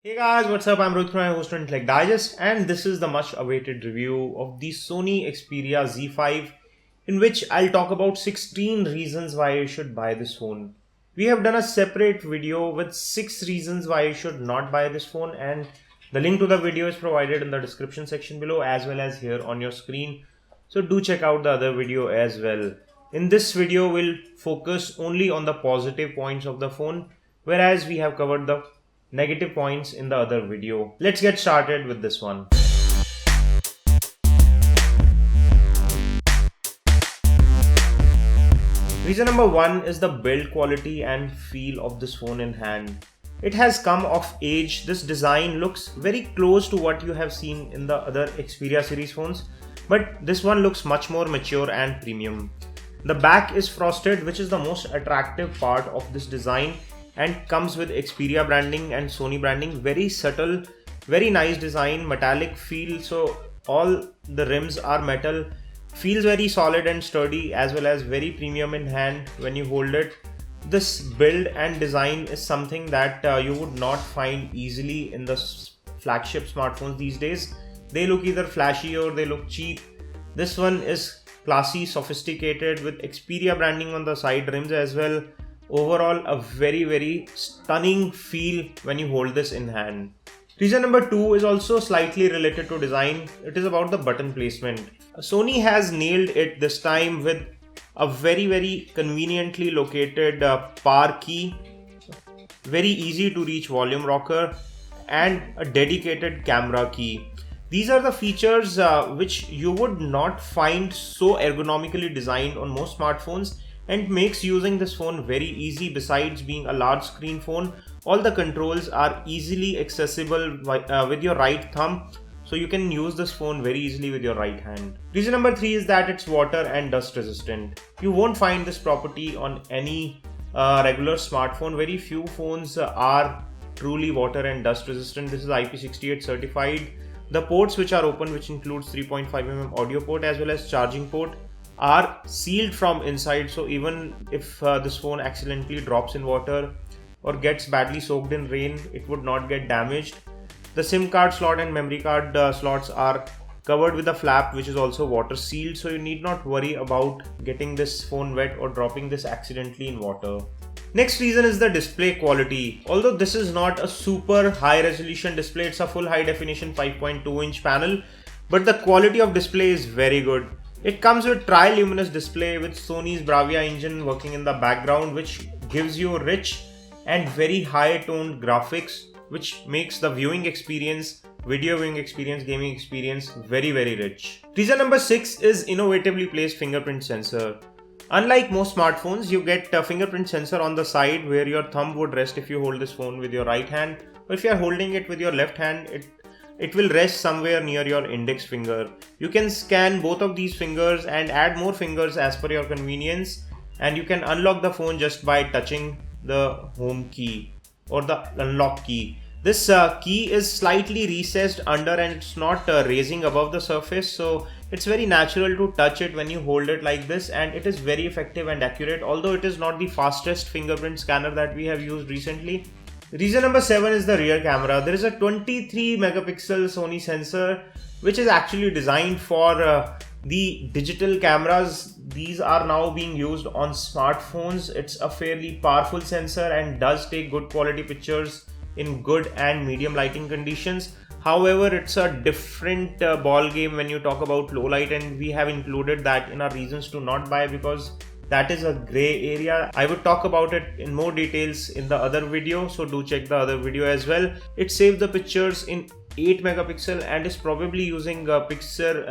Hey guys, what's up? I'm Rohit Khurana, host of Intellect Digest, and this is the much awaited review of the Sony Xperia Z5, in which I'll talk about 16 reasons why you should buy this phone. We have done a separate video with 6 reasons why you should not buy this phone, and the link to the video is provided in the description section below as well as here on your screen. So do check out the other video as well. In this video, we'll focus only on the positive points of the phone, whereas we have covered the negative points in the other video. Let's get started with this one. Reason number 1 is the build quality and feel of this phone in hand. It has come of age. This design looks very close to what you have seen in the other Xperia series phones, but this one looks much more mature and premium. The back is frosted, which is the most attractive part of this design, and comes with Xperia branding and Sony branding. Very subtle, very nice design, metallic feel, so all the rims are metal. Feels very solid and sturdy as well as very premium in hand when you hold it. This build and design is something that you would not find easily in the flagship smartphones these days. They look either flashy or they look cheap. This one is classy, sophisticated with Xperia branding on the side rims as well. Overall, a very stunning feel when you hold this in hand. Reason number 2 is also slightly related to design. It is about the button placement. Sony has nailed it this time with a very conveniently located power key, very easy to reach volume rocker, and a dedicated camera key. These are the features which you would not find so ergonomically designed on most smartphones, and makes using this phone very easy. Besides being a large screen phone, all the controls are easily accessible with your right thumb, so you can use this phone very easily with your right hand. Reason number 3 is that it's water and dust resistant. You won't find this property on any regular smartphone. Very few phones are truly water and dust resistant. This is IP68 certified. The ports which are open, which includes 3.5mm audio port as well as charging port, are sealed from inside, so even if this phone accidentally drops in water or gets badly soaked in rain, it would not get damaged. The SIM card slot and memory card slots are covered with a flap which is also water sealed, so you need not worry about getting this phone wet or dropping this accidentally in water. Next reason is the display quality. Although this is not a super high resolution display, it's a full high definition 5.2-inch panel, but the quality of display is very good. It comes with tri-luminous display with Sony's Bravia engine working in the background, which gives you rich and very high-toned graphics, which makes the viewing experience, video viewing experience, gaming experience very rich. Reason number 6 is innovatively placed fingerprint sensor. Unlike most smartphones, you get a fingerprint sensor on the side where your thumb would rest if you hold this phone with your right hand, or if you are holding it with your left hand, it will rest somewhere near your index finger. You can scan both of these fingers and add more fingers as per your convenience, and you can unlock the phone just by touching the home key or the unlock key. This key is slightly recessed under and it's not raising above the surface, so it's very natural to touch it when you hold it like this, and it is very effective and accurate, although it is not the fastest fingerprint scanner that we have used recently. Reason number 7 is the rear camera. There is a 23 megapixel Sony sensor which is actually designed for the digital cameras. These are now being used on smartphones. It's a fairly powerful sensor and does take good quality pictures in good and medium lighting conditions. However, it's a different ball game when you talk about low light, and we have included that in our reasons to not buy because that is a gray area. I would talk about it in more details in the other video, so do check the other video as well. It saves the pictures in 8 megapixel and is probably using pixel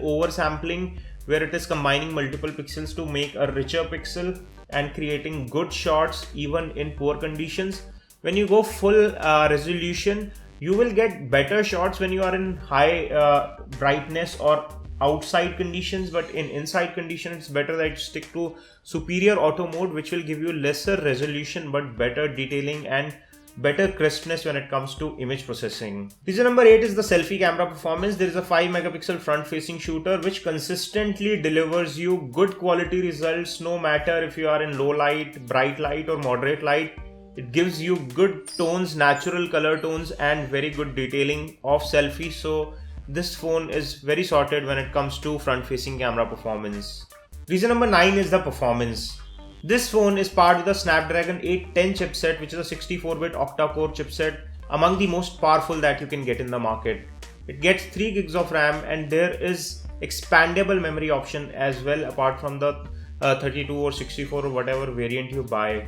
oversampling, where it is combining multiple pixels to make a richer pixel and creating good shots even in poor conditions. When you go full resolution, you will get better shots when you are in high brightness or outside conditions, but in inside condition it's better that you stick to superior auto mode, which will give you lesser resolution but better detailing and better crispness when it comes to image processing. Reason number 8 is the selfie camera performance. There is a 5 megapixel front facing shooter which consistently delivers you good quality results no matter if you are in low light, bright light or moderate light. It gives you good tones, natural color tones, and very good detailing of selfie. So this phone is very sorted when it comes to front facing camera performance. Reason number 9 is the performance. This phone is part of the Snapdragon 810 chipset, which is a 64-bit octa-core chipset, among the most powerful that you can get in the market. It gets 3 gigs of RAM, and there is expandable memory option as well, apart from the 32 or 64 or whatever variant you buy.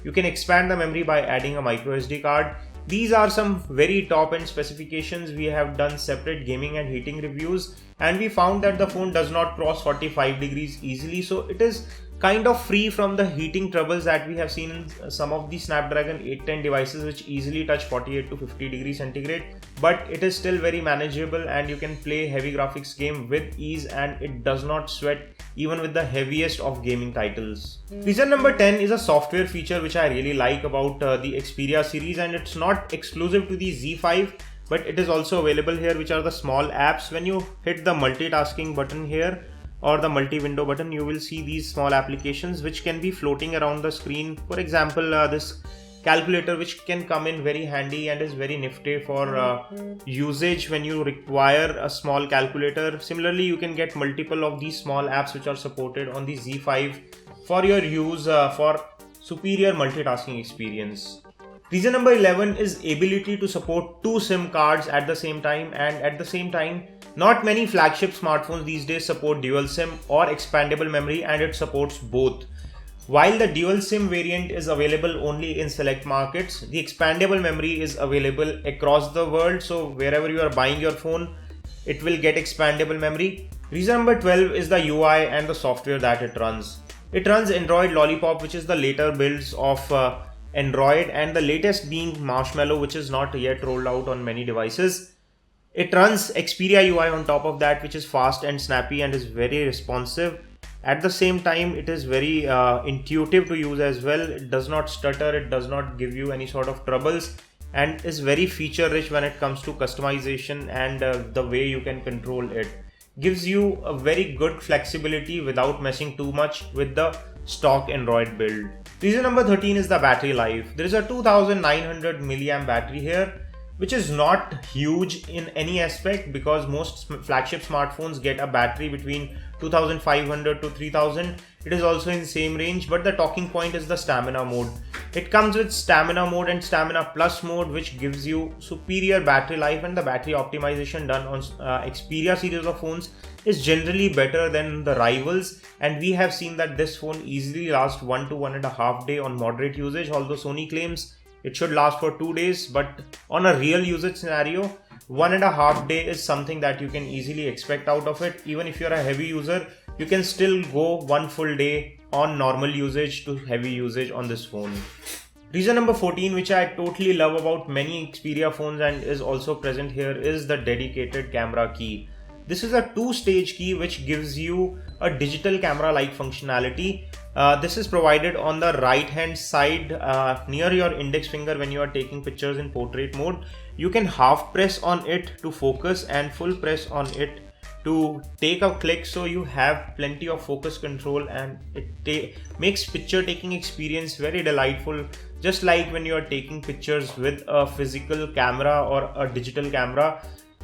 You can expand the memory by adding a micro SD card. These are some very top end specifications. We have done separate gaming and heating reviews, and we found that the phone does not cross 45 degrees easily, so it is kind of free from the heating troubles that we have seen in some of the Snapdragon 810 devices, which easily touch 48 to 50 degrees centigrade. But it is still very manageable, and you can play heavy graphics game with ease, and it does not sweat even with the heaviest of gaming titles. Reason number 10 is a software feature which I really like about the Xperia series, and it's not exclusive to the Z5, but it is also available here, which are the small apps. When you hit the multitasking button here, or the multi-window button, you will see these small applications which can be floating around the screen. For example, this calculator, which can come in very handy and is very nifty for usage when you require a small calculator. Similarly, you can get multiple of these small apps which are supported on the Z5 for your use for superior multitasking experience. Reason number 11 is ability to support 2 SIM cards at the same time, and at the same time, not many flagship smartphones these days support dual SIM or expandable memory, and it supports both. While the dual SIM variant is available only in select markets, the expandable memory is available across the world. So wherever you are buying your phone, it will get expandable memory. Reason number 12 is the UI and the software that it runs. It runs Android Lollipop, which is the later builds of Android, and the latest being Marshmallow, which is not yet rolled out on many devices. It runs Xperia UI on top of that, which is fast and snappy and is very responsive. At the same time, it is very intuitive to use as well. It does not stutter, it does not give you any sort of troubles, and is very feature rich when it comes to customization and the way you can control it. Gives you a very good flexibility without messing too much with the stock Android build. Reason number 13 is the battery life. There is a 2900 mAh battery here, which is not huge in any aspect, because most flagship smartphones get a battery between 2500 to 3000. It is also in the same range, but the talking point is the stamina mode. It comes with stamina mode and stamina plus mode, which gives you superior battery life, and the battery optimization done on Xperia series of phones is generally better than the rivals, and we have seen that this phone easily lasts 1 to 1.5 days on moderate usage, although Sony claims it should last for 2 days. But on a real usage scenario, 1.5 days is something that you can easily expect out of it. Even if you're a heavy user, you can still go 1 full day on normal usage to heavy usage on this phone. Reason number 14, which I totally love about many Xperia phones and is also present here, is the dedicated camera key. This is a 2-stage key which gives you a digital camera like functionality. This is provided on the right hand side near your index finger when you are taking pictures in portrait mode. You can half press on it to focus and full press on it to take a click, so you have plenty of focus control, and it makes picture taking experience very delightful, just like when you are taking pictures with a physical camera or a digital camera.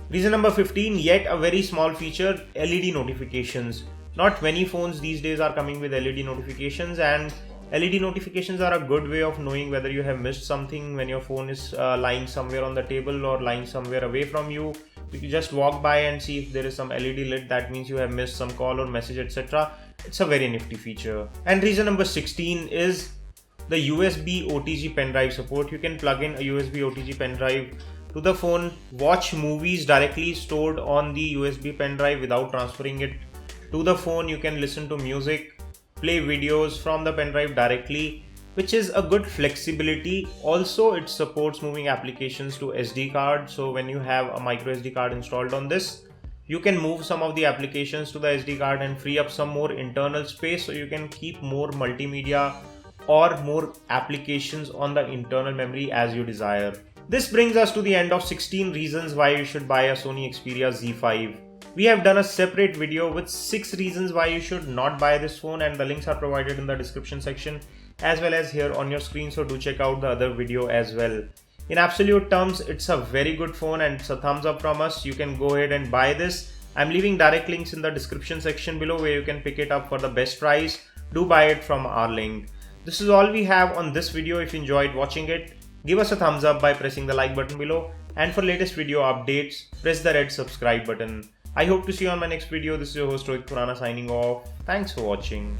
Reason number 15, yet a very small feature, LED notifications. Not many phones these days are coming with LED notifications, and LED notifications are a good way of knowing whether you have missed something when your phone is lying somewhere on the table or lying somewhere away from you. You can just walk by and see if there is some LED lit. That means you have missed some call or message, etc. It's a very nifty feature. And reason number 16 is the USB OTG pendrive support. You can plug in a USB OTG pendrive to the phone, watch movies directly stored on the USB pendrive without transferring it to the phone. You can listen to music, play videos from the pendrive directly, which is a good flexibility. Also, it supports moving applications to SD card. So when you have a micro SD card installed on this, you can move some of the applications to the SD card and free up some more internal space, so you can keep more multimedia or more applications on the internal memory as you desire. This brings us to the end of 16 reasons why you should buy a Sony Xperia Z5. We have done a separate video with 6 reasons why you should not buy this phone, and the links are provided in the description section. as well as here on your screen, so do check out the other video as well. In absolute terms, it's a very good phone and it's a thumbs up from us. You can go ahead and buy this. I'm leaving direct links in the description section below where you can pick it up for the best price. Do buy it from our link. This is all we have on this video. If you enjoyed watching it, give us a thumbs up by pressing the like button below. And for latest video updates, press the red subscribe button. I hope to see you on my next video. This is your host Rohit Khurana signing off. Thanks for watching.